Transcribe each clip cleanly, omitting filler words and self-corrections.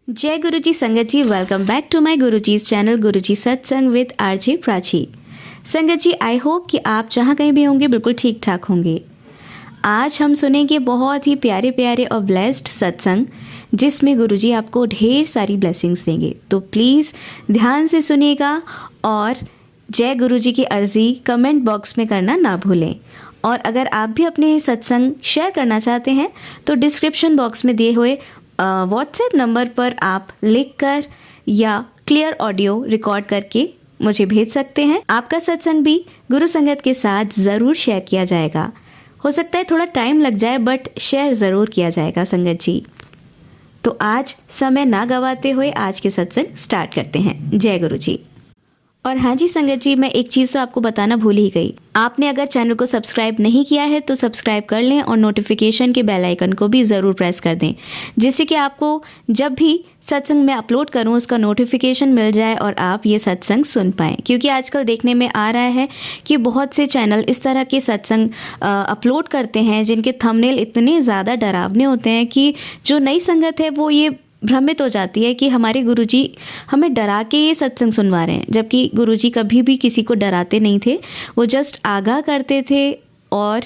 जय गुरुजी संगत जी, welcome back to my Guruji's channel Guruji Satsang with RJ Prachi. संगत जी, आई होप कि आप जहाँ कहीं भी होंगे बिल्कुल ठीक ठाक होंगे। आज हम सुनेंगे बहुत ही प्यारे प्यारे और ब्लेस्ड सत्संग, जिसमें गुरुजी आपको ढेर सारी ब्लेसिंग्स देंगे। तो प्लीज़ ध्यान से सुनिएगा और जय गुरुजी की अर्जी कमेंट बॉक्स में करना ना भूलें। और अगर आप भी अपने सत्संग शेयर करना चाहते हैं तो डिस्क्रिप्शन बॉक्स में दिए हुए व्हाट्सएप नंबर पर आप लिखकर या क्लियर ऑडियो रिकॉर्ड करके मुझे भेज सकते हैं। आपका सत्संग भी गुरु संगत के साथ ज़रूर शेयर किया जाएगा। हो सकता है थोड़ा टाइम लग जाए, बट शेयर ज़रूर किया जाएगा संगत जी। तो आज समय ना गवाते हुए आज के सत्संग स्टार्ट करते हैं। जय गुरु जी। और हाँ जी संगत जी, मैं एक चीज़ तो आपको बताना भूल ही गई। आपने अगर चैनल को सब्सक्राइब नहीं किया है तो सब्सक्राइब कर लें और नोटिफिकेशन के बेल आइकन को भी ज़रूर प्रेस कर दें, जिससे कि आपको जब भी सत्संग में अपलोड करूं उसका नोटिफिकेशन मिल जाए और आप ये सत्संग सुन पाएँ। क्योंकि आजकल देखने में आ रहा है कि बहुत से चैनल इस तरह के सत्संग अपलोड करते हैं जिनके थंबनेल इतने ज़्यादा डरावने होते हैं कि जो नई संगत है वो ये भ्रमित हो जाती है कि हमारे गुरुजी हमें डरा के ये सत्संग सुनवा रहे हैं, जबकि गुरुजी कभी भी किसी को डराते नहीं थे। वो जस्ट आगाह करते थे और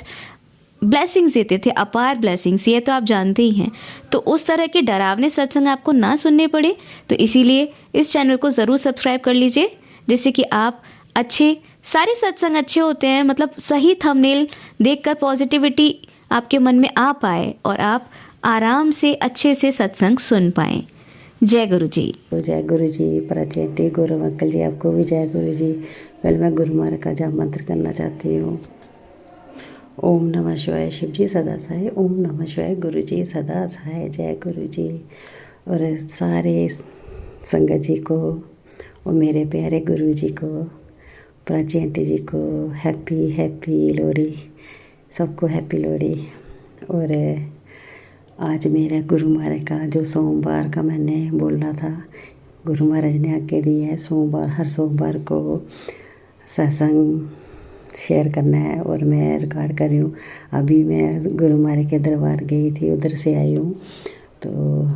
ब्लेसिंग्स देते थे, अपार ब्लेसिंग्स, ये तो आप जानते ही हैं। तो उस तरह के डरावने सत्संग आपको ना सुनने पड़े, तो इसीलिए इस चैनल को ज़रूर सब्सक्राइब कर लीजिए, जिससे कि आप सारे सत्संग अच्छे होते हैं, मतलब सही थंबनेल देखकर पॉजिटिविटी आपके मन में आ पाए और आप आराम से अच्छे से सत्संग सुन पाएं। जय गुरु जी। जय गुरु जी। प्राचीन गुरु अंकल जी, आपको भी जय गुरु जी। पहले मैं गुरु महाराज का जाप मंत्र करना चाहती हूँ। ओम नमः शिवाय शिव जी सदा सहाय, ओम नमः शिवाय गुरु जी सदा सहाय। जय गुरु जी। और सारे संगत जी को और मेरे प्यारे गुरु जी को, प्राची आंटी जी को हैप्पी हैप्पी लोहड़ी, सबको हैप्पी लोहड़ी। और आज मेरा गुरु महाराज का जो सोमवार का मैंने बोला था, गुरु महाराज ने आज्ञा दी है सोमवार, हर सोमवार को सत्संग शेयर करना है और मैं रिकॉर्ड कर रही हूँ। अभी मैं गुरु महाराज के दरबार गई थी, उधर से आई हूँ तो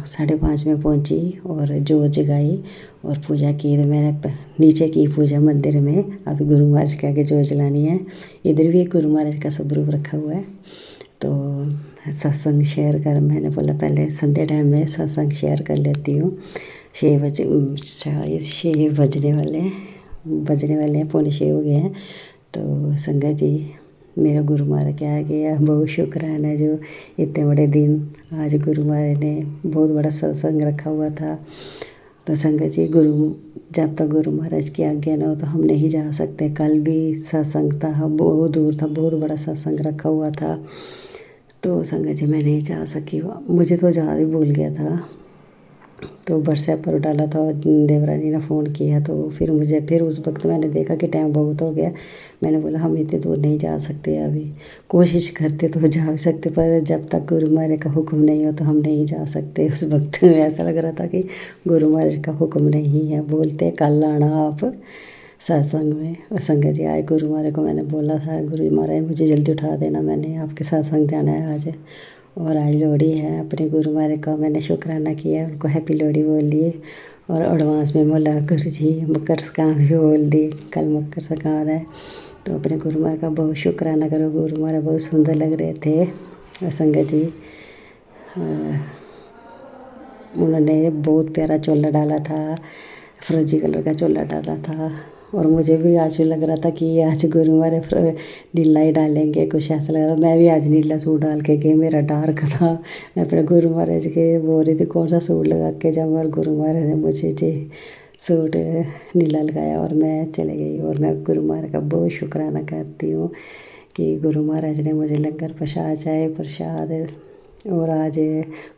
5:30 में पहुँची और जोत जगाई और पूजा की। तो मैंने नीचे की पूजा मंदिर में, अभी गुरु महाराज के आगे जोत जलानी है। इधर भी एक गुरु महाराज का स्वरूप रखा हुआ है। तो सत्संग शेयर कर, मैंने बोला पहले संध्या टाइम में सत्संग शेयर कर लेती हूँ। 6 बजने वाले हैं, 5:45 हो गए हैं। तो संगत जी, मेरा गुरु महाराज के आगे बहुत शुक्राना है जो इतने बड़े दिन आज गुरु महाराज ने बहुत बड़ा सत्संग रखा हुआ था। तो संगत जी, जब तक गुरु महाराज की आज्ञा ना हो तो हम नहीं जा सकते। कल भी सत्संग था, बहुत दूर था, बहुत बड़ा सत्संग रखा हुआ था। तो संगत जी, मैं नहीं जा सकी, मुझे तो जा ही भूल गया था। तो व्हाट्सएप पर डाला था, देवरानी ने फ़ोन किया तो फिर उस वक्त मैंने देखा कि टाइम बहुत हो गया। मैंने बोला हम इतने दूर नहीं जा सकते, अभी कोशिश करते तो जा भी सकते, पर जब तक गुरु महाराज का हुक्म नहीं हो तो हम नहीं जा सकते। उस वक्त ऐसा लग रहा था कि गुरु महाराज का हुक्म नहीं है। बोलते कल आना आप सत्संग में। और संगत जी, आज गुरु महाराज को मैंने बोला था, गुरु महाराज मुझे जल्दी उठा देना, मैंने आपके सत्संग जाना है आज। और आज लोहड़ी है। अपने गुरु महाराज का मैंने शुक्राना किया, उनको हैप्पी लोहड़ी बोल दिए। और एडवांस में बोला गुरु जी मकर संक्रांत भी बोल दी, कल मकर संक्रांत है। तो अपने गुरु महाराज का बहुत शुक्राना करो। गुरु महाराज बहुत सुंदर लग रहे थे। और संगत जी, उन्होंने बहुत प्यारा चोला डाला था, फिरोजी कलर का चोला डाला था। और मुझे भी आज लग रहा था कि आज गुरु महाराज नीला ही डालेंगे, कुछ ऐसा लग रहा। मैं भी आज नीला सूट डाल के गई, मेरा डार्क था। मैं अपने गुरु महाराज के बोल रही थी कौन सा सूट लगा के जाऊँ, और गुरु महाराज ने मुझे जी सूट नीला लगाया और मैं चले गई। और मैं गुरु महाराज का बहुत शुक्राना करती हूँ कि गुरु महाराज ने मुझे लंगर प्रसाद, चाय प्रसाद और आज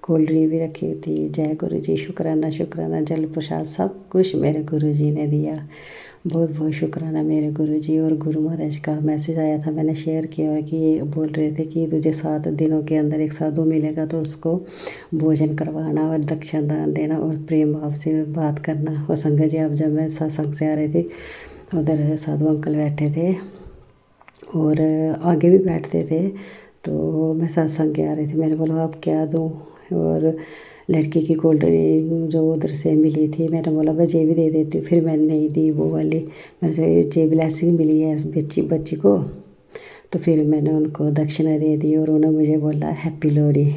कोल्ड ड्रिंक भी रखी थी। जय गुरु जी, शुक्राना शुक्राना, जल प्रसाद सब कुछ मेरे गुरु जी ने दिया। बहुत बहुत शुक्राना मेरे गुरु जी। और गुरु महाराज का मैसेज आया था, मैंने शेयर किया है कि ये बोल रहे थे कि तुझे 7 दिनों के अंदर एक साधु मिलेगा तो उसको भोजन करवाना और दक्षिण दान देना और प्रेम भाव से बात करना। और संगत जी, अब जब मैं सत्संग से आ रही थी उधर साधु अंकल बैठे थे और आगे भी बैठते थे। तो मैं सत्संग के आ रही थी, मैंने बोला अब क्या दूँ। और लड़की की कोल्ड ड्रिंक जो उधर से मिली थी, मैंने बोला बस ये भी दे देती हूँ, फिर मैंने नहीं दी वो वाली। मैंने ये ब्लेसिंग मिली है इस बच्ची को, तो फिर मैंने उनको दक्षिणा दे दी और उन्होंने मुझे बोला हैप्पी लोहड़ी।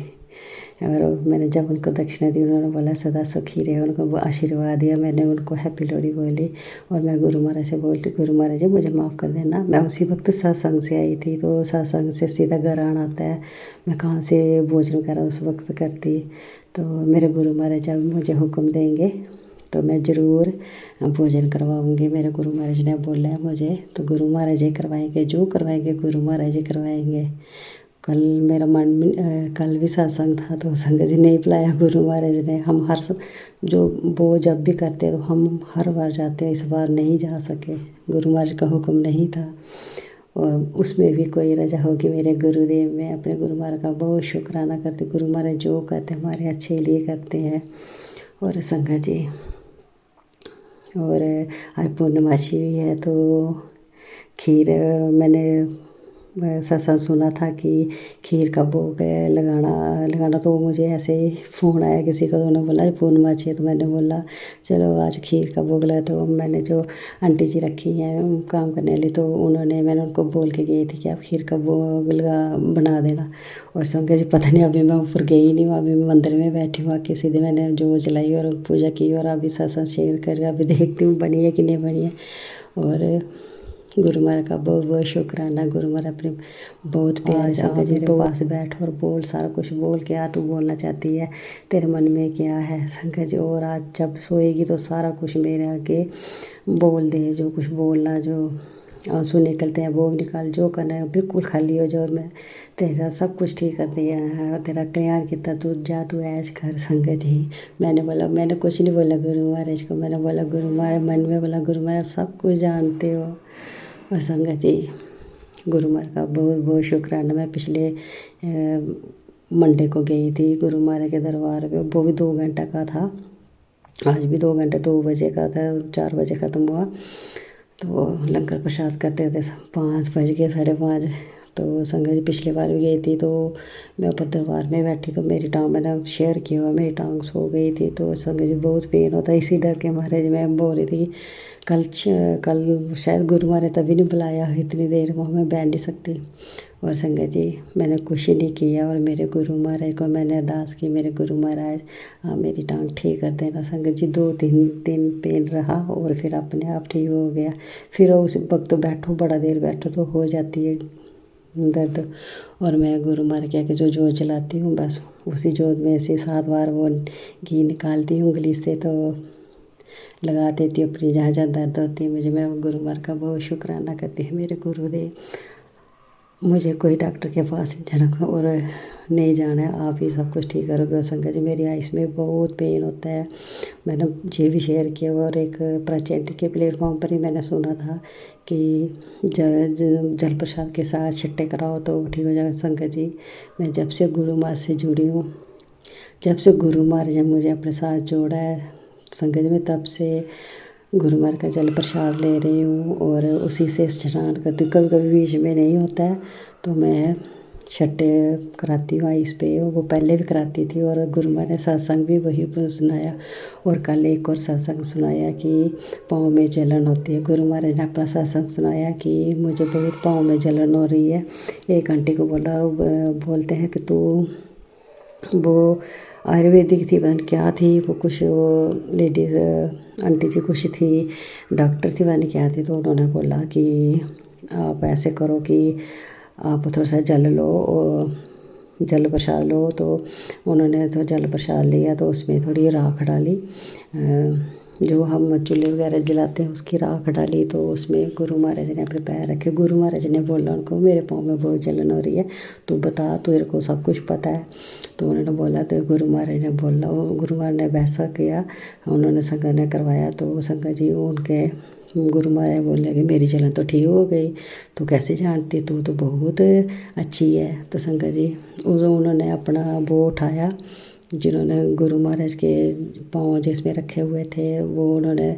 और मैंने जब उनको दक्षिणा दी, उन्होंने बोला सदा सुखी रहे, उनको वो आशीर्वाद दिया, मैंने उनको हैप्पी लोहड़ी बोली। और मैं गुरु महाराज से बोलती, गुरु महाराज जी मुझे माफ़ कर देना, मैं उसी वक्त सत्संग से आई थी, तो सत्संग से सीधा घर आना आता है, मैं कहाँ से भोजन करा उस वक्त करती। तो मेरे गुरु महाराज जब मुझे हुक्म देंगे तो मैं ज़रूर भोजन करवाऊँगी, मेरे गुरु महाराज ने बोला है मुझे। तो गुरु महाराज जी करवाएंगे, जो करवाएंगे गुरु महाराज जी करवाएंगे। कल मेरा मन में कल भी सत्संग था, तो संगत जी नहीं बुलाया गुरु महाराज ने। हम जो वो जब भी करते तो हम हर बार जाते हैं, इस बार नहीं जा सके, गुरु महाराज का हुक्म नहीं था। और उसमें भी कोई रजा होगी मेरे गुरुदेव में। अपने गुरु महाराज का बहुत शुक्राना करती, गुरु महाराज जो करते हमारे अच्छे लिए करते हैं। और संगत जी, और आज पूर्णमासी भी है, तो खीर मैंने सत्संग सुना था कि खीर का भोग लगाना। तो मुझे ऐसे ही फ़ोन आया किसी का, तो उन्होंने बोला पूर्णमासी है, तो मैंने बोला चलो आज खीर का भोग लगा। तो मैंने जो आंटी जी रखी हैं काम करने वाली, तो मैंने उनको बोल के गई थी कि आप खीर का भोग बना देना। और संगत जी पता नहीं, अभी मैं ऊपर गई नहीं हूँ, अभी मैं मंदिर में बैठी हूँ आके, सीधे मैंने जो जलाई और पूजा की, और अभी सत्संग शेयर कर अभी देखती हूँ बनी है कि नहीं बनी है। और गुरु महाराज का बहुत बहुत शुक्राना। गुरु महाराज अपने बहुत प्यार संगत जी मेरे पास बैठ और बोल, सारा कुछ बोल के तू बोलना चाहती है, तेरे मन में क्या है संगत जी। और आज जब सोएगी तो सारा कुछ मेरे आगे बोल दे, जो कुछ बोलना, जो आंसू निकलते हैं वो निकाल, जो करना है बिल्कुल खाली हो जाओ। मैं तेरा सब कुछ ठीक कर दिया है और तेरा कल्याण कितना, तू जा, तू ऐश कर संगत जी। मैंने कुछ नहीं बोला गुरु महाराज को, मैंने बोला गुरु महाराज, मन में बोला गुरु महाराज सब कुछ जानते हो। और संगत जी गुरु महाराज का बहुत बहुत शुक्राना। मैं पिछले मंडे को गई थी गुरु महाराज के दरबार पे, वो भी 2 घंटे का था। आज भी 2 घंटे, 2 बजे का था, 4 बजे ख़त्म हुआ। तो लंगर प्रसाद करते थे 5 बज गए, 5:30। तो संगत जी पिछली बार भी गई थी, तो मैं ऊपर दरबार में बैठी, तो मेरी टांग, मैंने शेयर किया हुआ, मेरी टांग सो गई थी। तो संगत जी बहुत पेन होता है, इसी डर के मारे जी मैं बोल रही थी कि कल शायद गुरु महाराज तभी नहीं बुलाया, इतनी देर वहाँ मैं बैठ नहीं सकती। और संगत जी मैंने कुछ ही नहीं किया, और मेरे गुरु महाराज को मैंने अरदास की, मेरे गुरु महाराज मेरी टांग ठीक कर देना। संगत जी 2-3 दिन पेन रहा और फिर अपने आप ठीक हो गया। फिर उस वक्त बैठो, बड़ा देर बैठो तो हो जाती है दर्द। और मैं गुरु महाराज के आगे जो जोत जलाती हूँ, बस उसी जोत में से 7 बार वो घी निकालती हूँ उंगली से, तो लगा देती हूँ अपनी जहाँ जहाँ दर्द होती है मुझे। मैं गुरु महाराज का बहुत शुक्राना करती हूँ, मेरे गुरुदेव। मुझे कोई डॉक्टर के पास जाना और नहीं जाना है, आप ही सब कुछ ठीक करोगे। और संगत जी मेरी आइस में बहुत पेन होता है, मैंने ये भी शेयर किया। और एक प्राचीन के प्लेटफॉर्म पर ही मैंने सुना था कि जल प्रसाद के साथ छट्टे कराओ तो ठीक हो जाएगा। संगत जी मैं जब से गुरु महाराज से जुड़ी हूँ, जब से गुरु महाराज ने मुझे अपने साथ जोड़ा है संगत जी, में तब से गुरु महाराज का जल प्रसाद ले रही हूँ और उसी से स्नान करती हूँ। कभी कभी बीच में नहीं होता है तो मैं छट्टे कराती हूँ आइस पे, वो पहले भी कराती थी। और गुरु महाराज ने सत्संग भी वही सुनाया, और कल एक और सत्संग सुनाया कि पाँव में जलन होती है। गुरु महाराज ने अपना सत्संग सुनाया कि मुझे बहुत पाँव में जलन हो रही है। एक आंटी को बोला, बोलते हैं कि तू वो आयुर्वेदिक थी, बहन क्या थी वो, कुछ वो लेडीज़ आंटी जी कुछ थी, डॉक्टर थी बहन क्या थी। तो उन्होंने बोला कि आप ऐसे करो कि आप थोड़ा सा जल लो और जल प्रसाद लो। तो उन्होंने तो जल प्रसाद लिया, तो उसमें थोड़ी राख डाली, जो हम चूल्हे वगैरह जलाते हैं उसकी राख डाली। तो उसमें गुरु महाराज ने अपने पैर रखे। गुरु महाराज ने बोला उनको, मेरे पाँव में बहुत जलन हो रही है, तू बता, तेरे को सब कुछ पता है। तो उन्होंने बोला, तो गुरु महाराज ने बोला, गुरु महाराज ने वैसा किया, उन्होंने संगत ने करवाया। तो संगत जी उनके गुरु महाराज बोले कि मेरी जलन तो ठीक हो गई, तो कैसे जानती, तू तो बहुत अच्छी है। तो संगत जी उन्होंने अपना वो उठाया, जिन्होंने गुरु महाराज के पाँव जिसमें रखे हुए थे, वो उन्होंने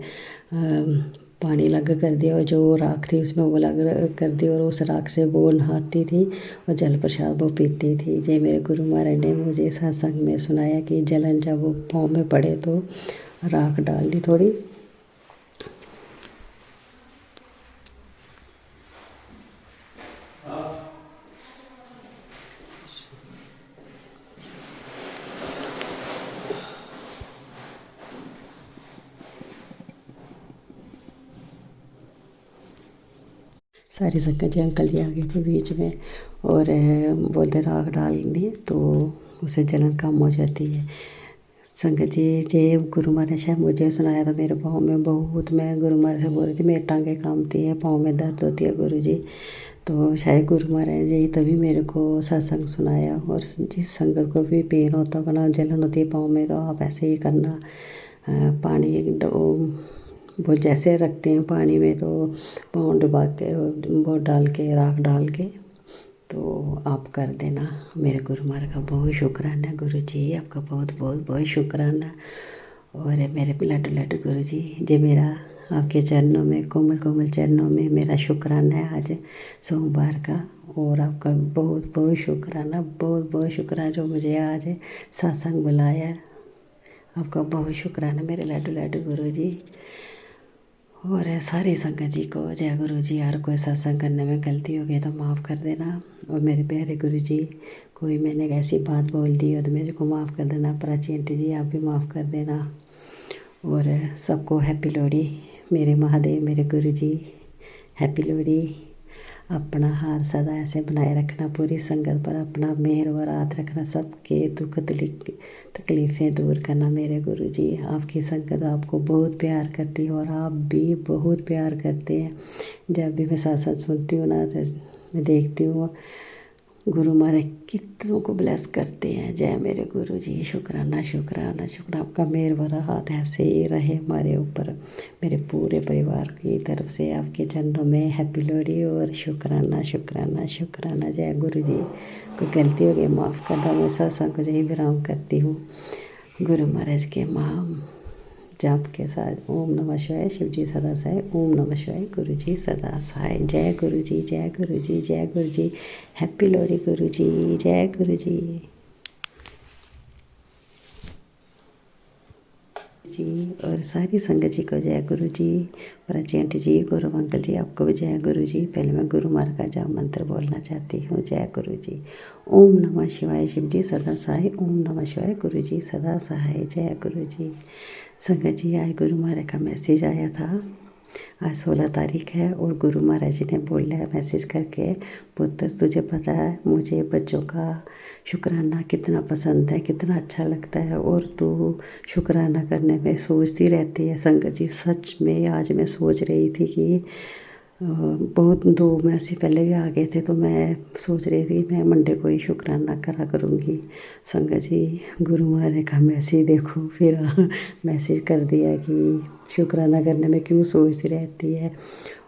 पानी अलग कर दिया और जो राख थी उसमें वो अलग कर दी और उस राख से वो नहाती थी और जल प्रसाद वो पीती थी। जे मेरे गुरु महाराज ने मुझे सत्संग में सुनाया कि जलन जब वो पाँव में पड़े तो राख डाल दी थोड़ी। सारी संगत जी अंकल जी आ गए थे बीच में और बोलते राख डालनी तो उसे जलन कम हो जाती है। संगत जी जे गुरु महाराज ने मुझे सुनाया था मेरे पाँव में बहुत, मैं गुरु महाराज से बोल रही थी मेरी टांगें कांपती है, पाँव में दर्द होती है गुरु जी। तो शायद गुरु महाराज जी तभी मेरे को सत्संग सुनाया। और जिस संगत को भी पेन होता होगा ना, जलन होती है पाँव में, तो आप ऐसे ही करना। पानी वो जैसे रखते हैं पानी में तो पाँव डुबा के वो डाल के राख डाल के तो आप कर देना। मेरे गुरु महाराज का बहुत शुक्राना गुरु जी, आपका बहुत बहुत बहुत शुक्राना। और मेरे लड्डू लड्डू गुरु जी, जे मेरा आपके चरणों में कोमल कोमल चरणों में मेरा शुक्राना है आज सोमवार का। और आपका बहुत बहुत शुक्राना, बहुत बहुत शुक्राना जो मुझे आज सत्संग बुलाया। आपका बहुत शुक्राना मेरे लड्डू लड्डू गुरु जी। और सारी संगत जी को जय गुरु जी। हर कोई सत्संग करने में गलती हो गई तो माफ़ कर देना। और मेरे प्यारे गुरु जी, कोई मैंने ऐसी बात बोल दी हो तो मेरे को माफ़ कर देना। प्राची आंटी जी आप भी माफ़ कर देना। और सबको हैप्पी लोहड़ी। मेरे महादेव मेरे गुरु जी हैप्पी लोहड़ी। अपना हाथ सदा ऐसे बनाए रखना, पूरी संगत पर अपना मेहर और हाथ रखना, सबके दुख तकलीफ़ें दूर करना। मेरे गुरु जी आपकी संगत आपको बहुत प्यार करती है और आप भी बहुत प्यार करते हैं। जब भी मैं साथ सुनती हूँ ना तो मैं देखती हूँ गुरु महाराज कितनों को ब्लेस करते हैं। जय मेरे गुरु जी, शुक्राना शुक्राना शुक्राना। आपका मेहर भरा हाथ ऐसे ही रहे हमारे ऊपर, मेरे पूरे परिवार की तरफ से आपके चरणों में हैप्पी लोहड़ी और शुक्राना शुक्राना शुक्राना। जय गुरु जी। कोई गलती हो गई माफ़ कर दो। मैं सत्संग को यही विराम करती हूँ गुरु महाराज के महा जाप के साथ। ओम नमः शिवाय, शिव जी सदा सहाय। ओम नमः शिवाय, गुरु जी सदा सहाय। जय गुरु जी, जय गुरु जी, जय गुरु जी। हैप्पी लोहड़ी गुरु जी, जय गुरु जी जी। और सारी संगत जी को जय गुरु जी। प्राची आंटी जी, गौरव अंकल जी आपको भी जय गुरु जी। पहले मैं गुरु महाराज का जाप मंत्र बोलना चाहती हूँ। जय गुरु जी। ओम नमः शिवाय, शिव जी सदा सहाय। ओम नमः शिवाय, गुरु जी सदा सहाय। जय गुरु जी। संगत जी आज गुरु महाराज का मैसेज आया था। आज 16 तारीख है और गुरु महाराज जी ने बोला है मैसेज करके, पुत्र तुझे पता है मुझे बच्चों का शुक्राना कितना पसंद है, कितना अच्छा लगता है और तू शुक्राना करने में सोचती रहती है। संगत जी सच में आज मैं सोच रही थी कि बहुत 2 मैसेज पहले भी आ गए थे तो मैं सोच रही थी मैं मंडे को ही शुक्राना करा करूँगी। संगत जी गुरु महाराज का मैसेज देखो, फिर मैसेज कर दिया कि शुक्राना करने में क्यों सोचती रहती है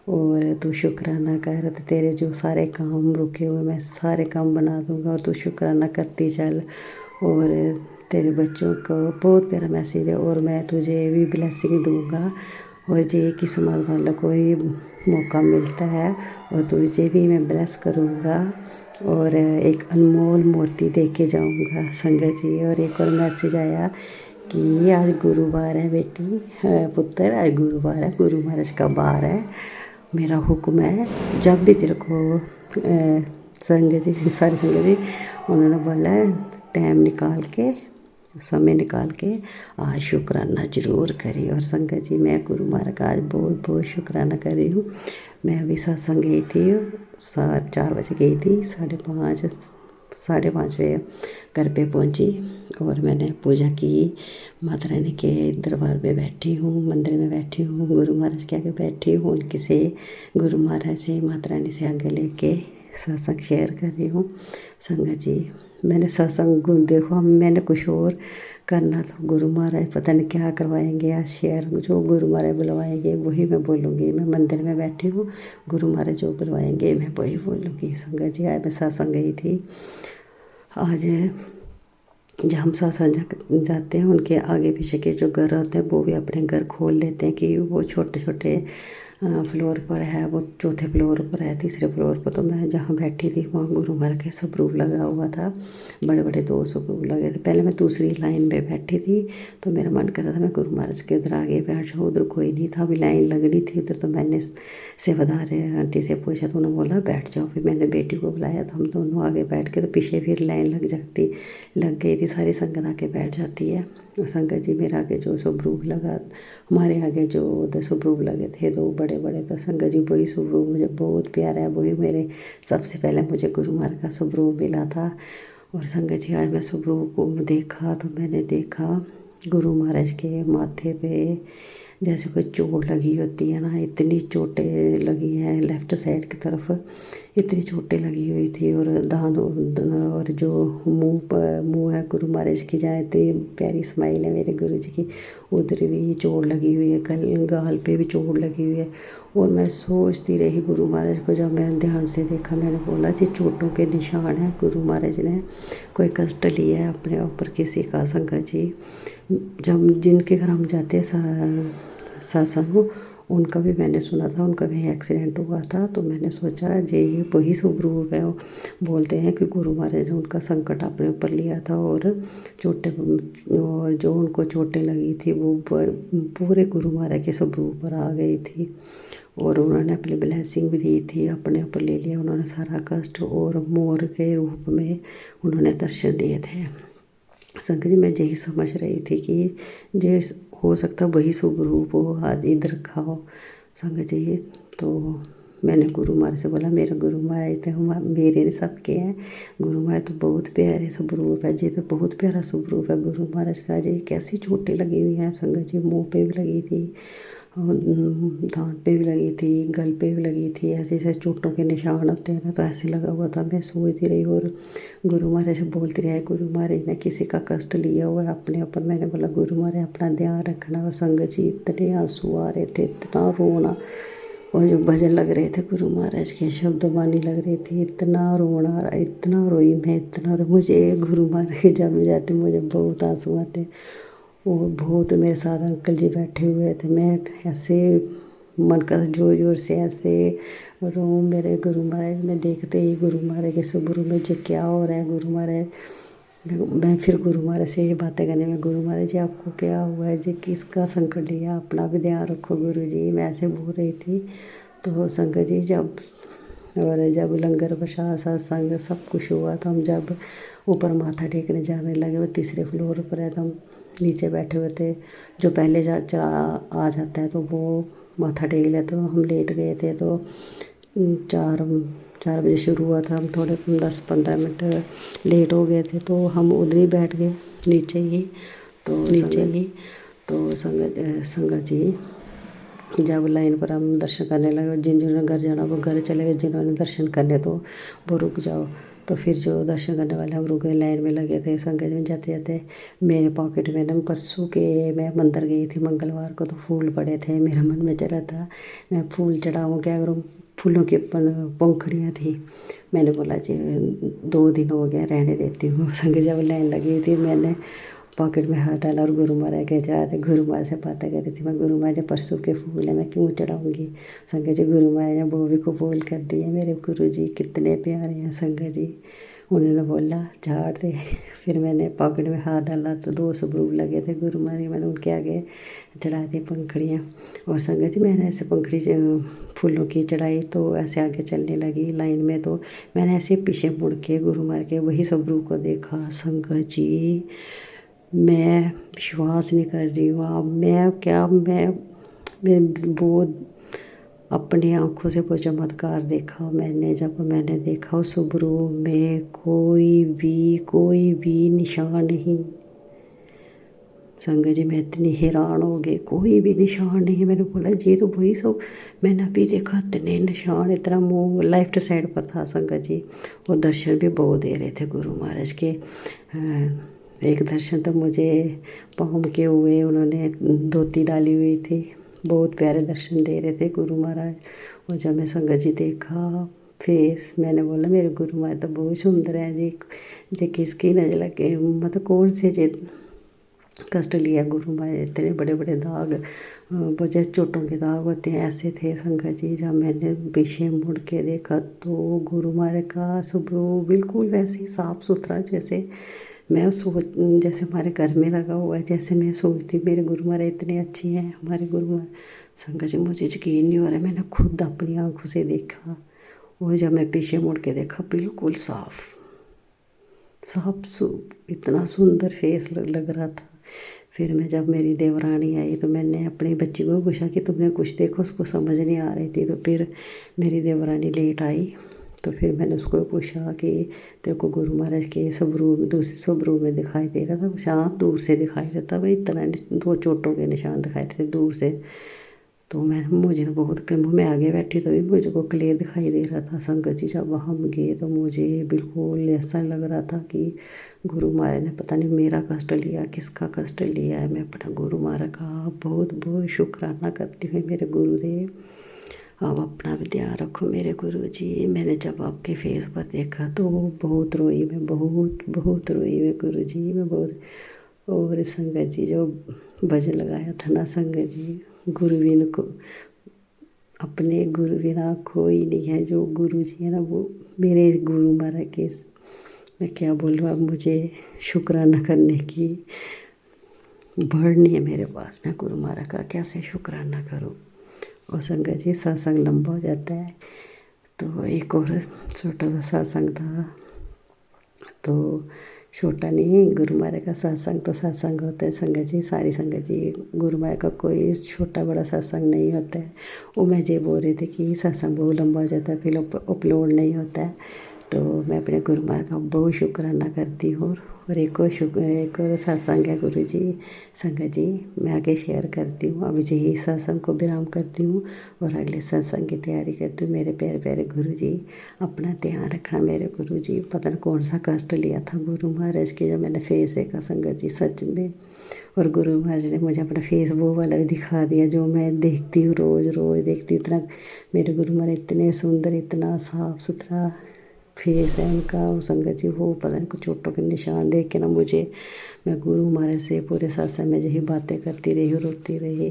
और तू शुक्राना कर तो तेरे जो सारे काम रुके हुए मैं सारे काम बना दूँगा और तू शुक्राना करती चल। और तेरे बच्चों को बहुत प्यारा मैसेज है और मैं तुझे भी ब्लेसिंग दूँगा और जे किस्मत वाला कोई मौका मिलता है और तुझे भी मैं ब्लेस करूँगा और एक अनमोल मूर्ति दे के जाऊँगा। संगत जी और एक और मैसेज आया कि आज गुरुवार है बेटी, पुत्र आज गुरुवार है, गुरु महाराज का वार है। मेरा हुक्म है जब भी तेरे को संगत जी सारी संगत जी उन्होंने बोला है टाइम निकाल के समय निकाल के आज शुक्राना ज़रूर करी। और संगत जी मैं गुरु महाराज का आज बहुत बहुत शुक्राना कर रही हूँ। मैं अभी सत्संग गई थी 4 बजे गई थी, 5:30 बजे घर पे पहुँची और मैंने पूजा की। माता रानी के दरबार पे बैठी हूँ, मंदिर में बैठी हूँ, गुरु महाराज के आगे बैठी हूँ, उनकी से गुरु महाराज से माता रानी से आगे लेके सत्संग शेयर कर रही हूँ। संगत जी मैंने सत्संग देखो मैंने कुछ और करना था, गुरु महाराज पता नहीं क्या करवाएंगे आज शेयर, जो गुरु महाराज बुलवाएंगे वही मैं बोलूँगी। मैं मंदिर में बैठी हूँ, गुरु महाराज जो बुलवाएंगे मैं वही बोलूँगी। संगत जी आज मैं सत्संग गई थी। आज जब हम सासंग जाते हैं उनके आगे पीछे के जो घर होते हैं वो भी अपने घर खोल लेते हैं कि वो छोटे छोटे फ्लोर पर है, वो चौथे फ्लोर पर है, तीसरे फ्लोर पर। तो मैं जहाँ बैठी थी वहाँ गुरु महाराज के स्वरूप लगा हुआ था, बड़े बड़े 2 स्वरूप लगे थे। पहले मैं दूसरी लाइन पे बैठी थी तो मेरा मन कर रहा था मैं गुरु महाराज के उधर आगे बैठ जाऊँ, उधर कोई नहीं था, अभी लाइन लगनी थी उधर। तो मैंने सेवादार आंटी से पूछा तो उन्होंने बोला बैठ जाओ। फिर मैंने बेटी को बुलाया तो हम दोनों आगे बैठ के, तो पीछे फिर लाइन लग गई थी, सारी संगत आके बैठ जाती है। और संगत जी मेरे आगे जो स्वरूप लगा, हमारे आगे जो उधर स्वरूप लगे थे 2 बड़े बड़े, तो संगत जी वही स्वरूप मुझे बहुत प्यारा है, वही मेरे सबसे पहले मुझे गुरु महाराज का स्वरूप मिला था। और संगत जी आज मैं स्वरूप को देखा तो मैंने देखा गुरु महाराज के माथे पे जैसे कोई चोट लगी होती है ना, इतनी चोटें लगी हैं लेफ़्ट साइड की तरफ, इतनी चोटें लगी हुई थी। और दांत और जो मुंह है गुरु महाराज की, जहाँ इतनी प्यारी स्माइल है मेरे गुरु जी की, उधर भी चोट लगी हुई है, गाल पे भी चोट लगी हुई है। और मैं सोचती रही गुरु महाराज को, जब मैं ध्यान से देखा मैंने बोला जी चोटों के निशान है, गुरु महाराज ने कोई कष्ट लिया है अपने ऊपर किसी का। संगत जी जब जिनके घर हम जाते हैं सत्संग, उनका भी मैंने सुना था, उनका कहीं एक्सीडेंट हुआ था। तो मैंने सोचा जे ये वही स्वरूप है। बोलते हैं कि गुरु महाराज ने उनका संकट अपने ऊपर लिया था और और जो उनको चोटें लगी थी वो पूरे गुरु महाराज के स्वरूप पर आ गई थी। और उन्होंने अपनी ब्लेसिंग भी दी थी, अपने ऊपर ले लिया उन्होंने सारा कष्ट, और मोर के रूप में उन्होंने दर्शन दिए थे। संगत जी मैं यही समझ रही थी कि जे हो सकता वही स्वरूप हो आज इधर खाओ। संगत जी तो मैंने गुरु महाराज से बोला मेरा गुरु महाराज तो मेरे सबके हैं, गुरु महाराज तो बहुत प्यारे स्वरूप है जी, तो बहुत प्यारा स्वरूप है गुरु महाराज का जी। कैसी चोटें लगी हुई हैं संगत जी, मुँह पे भी लगी थी, दांत पे भी लगी थी, गल पे भी लगी थी, ऐसे ऐसे चोटों के निशान होते हैं ना, तो ऐसे लगा हुआ था। मैं सोचती रही और गुरु महाराज से बोलती रही गुरु महाराज ने किसी का कष्ट लिया हुआ है अपने ऊपर। मैंने बोला गुरु महाराज अपना ध्यान रखना। और संगत जी इतने आंसू आ रहे थे, इतना रोना, और जो भजन लग रहे थे गुरु महाराज के शब्दवाणी लग रही थी, इतना रोना, इतना रोई मैं, इतना मुझे गुरु महाराज के जब जाते मुझे बहुत आंसू आते। और बहुत मेरे साथ अंकल जी बैठे हुए थे, मैं ऐसे मन कर जोर जोर से ऐसे रो। मेरे गुरु महाराज में देखते ही गुरु महाराज के स्वरूप में जो क्या हो रहा है गुरु महाराज, मैं फिर गुरु महाराज से ये बातें करने में, गुरु महाराज जी आपको क्या हुआ है जी, किसका संकट लिया, अपना भी ध्यान रखो गुरु जी, मैं ऐसे बोल रही थी। तो संगत जी जब लंगर प्रसाद सत्संग सब कुछ हुआ तो हम जब ऊपर माथा टेकने जाने लगे, वो तीसरे फ्लोर पर है तो हम नीचे बैठे हुए थे। जो पहले आ जाता है तो वो माथा टेक लेते, तो हम लेट गए थे। तो 4 बजे शुरू हुआ था, हम थोड़े 10-15 मिनट लेट हो गए थे, तो हम उधर ही बैठ गए नीचे ही। तो संगत जी जब लाइन पर हम दर्शन करने लगे, जिन्होंने घर जाना वो घर चले गए, जिन्होंने दर्शन करने तो वो रुक जाओ। तो फिर जो दर्शन करने वाले हम रुक गए, लाइन में लगे थे। संगत में जाते जाते मेरे पॉकेट में ना परसों के मैं मंदिर गई थी मंगलवार को, तो फूल पड़े थे। मेरा मन में चला था मैं फूल चढ़ाऊँ, क्या करूँ, फूलों की पंखुड़ियाँ थी। मैंने बोला जी 2 दिन हो गए रहने देती हूँ। संगत जब लाइन लगी थी मैंने पॉकेट में हाथ डाला और गुरु महाराज के चढ़ा थे। गुरु महाराज से बातें कर रही थी मैं, गुरु महाराज परसों के फूल है मैं क्यों चढ़ाऊँगी। संगत जी गुरु महाराज ने वो भी कबूल कर दिए, मेरे गुरु जी कितने प्यारे हैं संगत जी। उन्होंने बोला झाड़ दे। फिर मैंने पॉकेट में हाथ डाला तो 2 स्वरूप लगे थे गुरु महाराज, मैंने उनके आगे चढ़ा दी पंखुड़ियाँ। और संगत जी मैंने ऐसे पंखुड़ी फूलों की चढ़ाई तो ऐसे आगे चलने लगी लाइन में, तो मैंने ऐसे पीछे मुड़ के गुरु महाराज के वही स्वरूप को देखा। संगत जी मैं विश्वास नहीं कर रही हूँ आप, मैं बहुत अपनी आँखों से वो चमत्कार देखा मैंने। जब मैंने देखा उस स्वरूप में कोई भी निशान नहीं। संगत जी मैं इतनी हैरान हो गई, कोई भी निशान नहीं। मैंने बोला ये तो वही सब मैंने अभी देखा, इतने निशान, इतना मुँह लेफ्ट साइड पर था संगत जी। और दर्शन भी बहुत दे रहे थे गुरु महाराज के। एक दर्शन तो मुझे पाँव के हुए, उन्होंने धोती डाली हुई थी, बहुत प्यारे दर्शन दे रहे थे गुरु महाराज। और जब मैं संगत जी देखा फेस। मैंने बोला मेरे गुरु महाराज तो बहुत सुंदर है जी, जे किसकी नजर लगे, मतलब कौन से जे कष्ट लिया गुरु महाराज, इतने बड़े बड़े दाग, वो जैसे चोटों के दाग होते हैं ऐसे थे संगत जी। जब मैंने पीछे मुड़ के देखा तो गुरु महाराज का स्वरूप बिल्कुल वैसे ही साफ सुथरा जैसे मैं सोच, जैसे हमारे घर में लगा हुआ है, जैसे मैं सोचती मेरे गुरु महाराज इतने अच्छे हैं हमारे गुरु महाराज। संगत जी मुझे यकीन नहीं हो रहा, मैंने खुद अपनी आंखों से देखा। और जब मैं पीछे मुड़ के देखा बिल्कुल साफ साफ इतना सुंदर फेस लग रहा था। फिर मैं जब मेरी देवरानी आई तो मैंने अपनी बच्ची को पूछा कि तुमने कुछ देखो, उसको समझ नहीं आ रही थी। तो फिर मेरी देवरानी लेट आई तो फिर मैंने उसको पूछा कि तेरे को गुरु महाराज के स्वरूप दूसरे स्वरूप में दिखाई दे रहा था? कुछ हाँ दूर से दिखाई देता भाई, इतना 2 चोटों के निशान दिखाई देते दूर से। तो मुझे तो बहुत मैं आगे बैठी तो भी मुझको क्लियर दिखाई दे रहा था। संगत जी जब हम गए तो मुझे बिल्कुल ऐसा लग रहा था कि गुरु महाराज ने पता नहीं मेरा कष्ट लिया किसका कष्ट लिया है। मैं अपना गुरु महाराज का बहुत बहुत शुक्राना करती हूँ। मेरे गुरुदेव आप अपना भी ध्यान रखो मेरे गुरु जी। मैंने जब आपके फेस पर देखा तो बहुत रोई, मैं बहुत बहुत रोई मैं गुरु जी, मैं बहुत। और संगत जी जो भजन लगाया था ना संगत जी, गुरु बिन को अपने गुरु बिना कोई नहीं है। जो गुरु जी है ना वो मेरे गुरु महाराज के, मैं क्या बोलूँ अब, मुझे शुक्राना करने की वर्ड नहीं है मेरे पास। मैं गुरु महाराज का कैसे शुक्राना करूँ। और संगत जी सत्संग लंबा हो जाता है तो एक और छोटा सा सत्संग था। तो छोटा नहीं, गुरु महाराज का सत्संग तो सत्संग होता है संगत जी, सारी संगत जी। गुरु महाराज का कोई छोटा बड़ा सत्संग नहीं होता है। वो मैं ये बोल रही थी कि सत्संग बहुत लंबा हो जाता है फिर अपलोड नहीं होता है। तो मैं अपने गुरु महाराज का बहुत शुक्राना करती हूँ। और एक और सत्संग है गुरु जी संगत जी, मैं आगे शेयर करती हूँ। अब यही सत्संग को विराम करती हूँ और अगले सत्संग की तैयारी करती हूँ। मेरे प्यारे प्यारे गुरु जी अपना ध्यान रखना मेरे गुरु जी। पता नहीं कौन सा कष्ट लिया था गुरु महाराज के, जब मैंने फेस देखा संगत जी सच में। और गुरु महाराज ने मुझे अपना फेस वो वाला भी दिखा दिया जो मैं देखती हूँ रोज़ रोज़ देखती हूँ। इतना मेरे गुरु महाराज इतने सुंदर, इतना साफ़ सुथरा फेस है उनका। वो संगत जी वो पता नहीं कुछ चोटों के निशान देख के ना मुझे, मैं गुरु महाराज से पूरे सत्संग में यही बातें करती रही, रोती रही।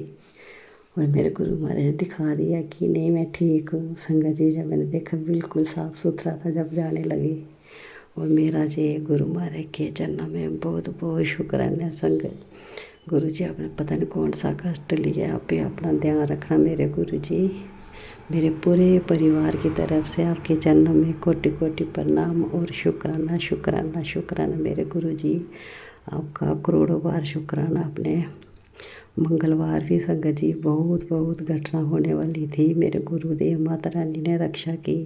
और मेरे गुरु महाराज ने दिखा दिया कि नहीं मैं ठीक हूँ। संगत जी जब मैंने देखा बिल्कुल साफ़ सुथरा था जब जाने लगी। और मेरा जी गुरु महाराज के चरणों में बहुत बहुत शुक्राना संगत। गुरु जी आपने पता नहीं कौन सा कष्ट लिया, आप ही अपना ध्यान रखना मेरे गुरु जी। मेरे पूरे परिवार की तरफ से आपके चरणों में कोटि कोटि प्रणाम और शुक्राना शुक्राना शुक्राना मेरे गुरु जी। आपका करोड़ों बार शुक्राना। अपने मंगलवार भी संगत जी बहुत बहुत घटना होने वाली थी। मेरे गुरुदेव माता रानी ने रक्षा की,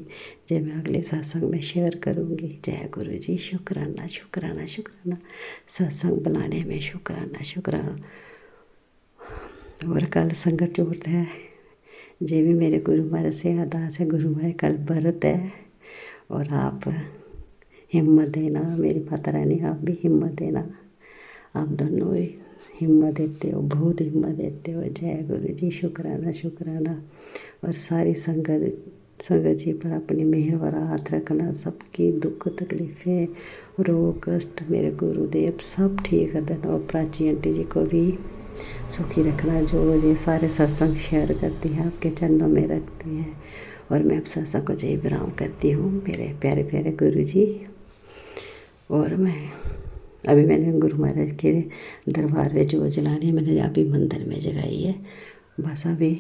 जय मैं अगले सत्संग में शेयर करूँगी। जय गुरु जी, शुक्राना शुक्राना शुक्राना, सत्संग बुलाने में शुक्राना शुक्राना। और कल संगत जोड़ते हैं जे भी मेरे गुरु महाराज से अरदास है, गुरु महाराज कल व्रत है और आप हिम्मत देना मेरी माता रानी, आप भी हिम्मत देना। आप दोनों ही हिम्मत देते हो, बहुत हिम्मत देते हो। जय गुरु जी, शुक्राना शुक्राना। और सारी संगत जी पर अपनी मेहर भरा हाथ रखना। सबकी दुख तकलीफ़ें रोग कष्ट मेरे गुरुदेव सब ठीक कर देना। और प्राची आंटी जी को भी सुखी रखना जो मुझे सारे सत्संग शेयर करती हैं, आपके चरणों में रखती हैं। और मैं अब सत्संग को जय विराम करती हूँ मेरे प्यारे प्यारे गुरु जी। और मैंने गुरु महाराज के दरबार में जो जलानी मैंने अभी मंदिर में जगाई है। बस अभी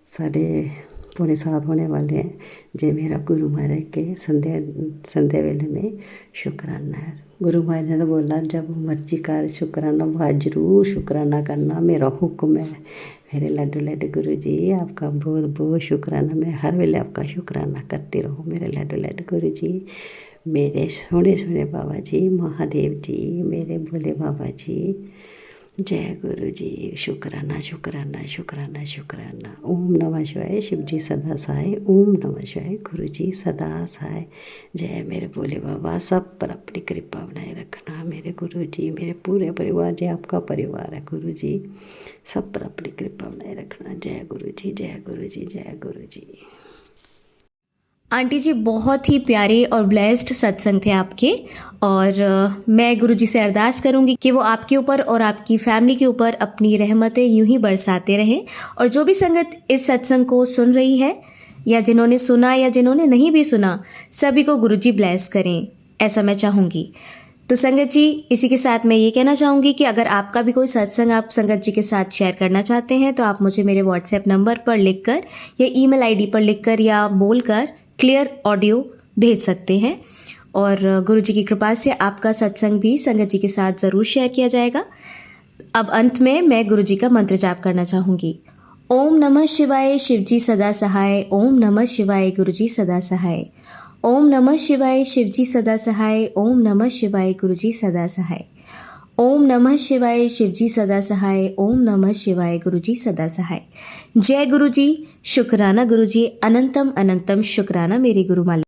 6:45 होने वाले हैं। जे मेरा गुरु महाराज के संध्या वेले में शुक्राना है। गुरु महाराज ने तो बोला जब मर्जी कर शुक्राना, वह जरूर शुक्राना करना, मेरा हुक्म है। मेरे लड्डू लड्डू गुरु जी आपका बहुत बहुत शुक्राना। मैं हर वेले आपका शुक्राना करती रहूँ मेरे लड्डू लड्डू गुरु जी। मेरे सोने सोने बाबा जी, महादेव जी, मेरे भोले बाबा जी। जय गुरु जी, शुक्राना शुक्राना शुक्राना शुक्राना। ओम नमः शिवाय, शिव जी सदा सहाय। ओम नमः शिवाय, गुरु जी सदा सहाय। जय मेरे भोले बाबा, सब पर अपनी कृपा बनाए रखना मेरे गुरु जी। मेरे पूरे परिवार जी आपका परिवार है गुरु जी, सब पर अपनी कृपा बनाए रखना। जय गुरु जी, जय गुरु जी, जय गुरु जी। आंटी जी बहुत ही प्यारे और ब्लेस्ड सत्संग थे आपके। और मैं गुरुजी से अरदास करूंगी कि वो आपके ऊपर और आपकी फैमिली के ऊपर अपनी रहमतें यूं ही बरसाते रहें। और जो भी संगत इस सत्संग को सुन रही है या जिन्होंने सुना या जिन्होंने नहीं भी सुना, सभी को गुरुजी ब्लेस करें, ऐसा मैं चाहूँगी। तो संगत जी, इसी के साथ मैं ये कहना चाहूँगी कि अगर आपका भी कोई सत्संग आप संगत जी के साथ शेयर करना चाहते हैं तो आप मुझे मेरे व्हाट्सएप नंबर पर लिखकर या ईमेल आईडी पर लिखकर या बोलकर क्लियर ऑडियो भेज सकते हैं। और गुरुजी की कृपा से आपका सत्संग भी संगत जी के साथ ज़रूर शेयर किया जाएगा। अब अंत में मैं गुरुजी का मंत्र जाप करना चाहूँगी। ओम नमः शिवाय, शिवजी सदा सहाय। ओम नमः शिवाय, गुरुजी सदा सहाय। ओम नमः शिवाय, शिवजी सदा सहाय। ओम नमः शिवाय, गुरुजी सदा सहाय। ओम नमः शिवाय, शिवजी सदा सहाय। ओम नमः शिवाय, गुरुजी सदा सहाय। जय गुरुजी, शुक्राना गुरुजी, अनंतम अनंतम शुक्राना मेरी गुरुमाला।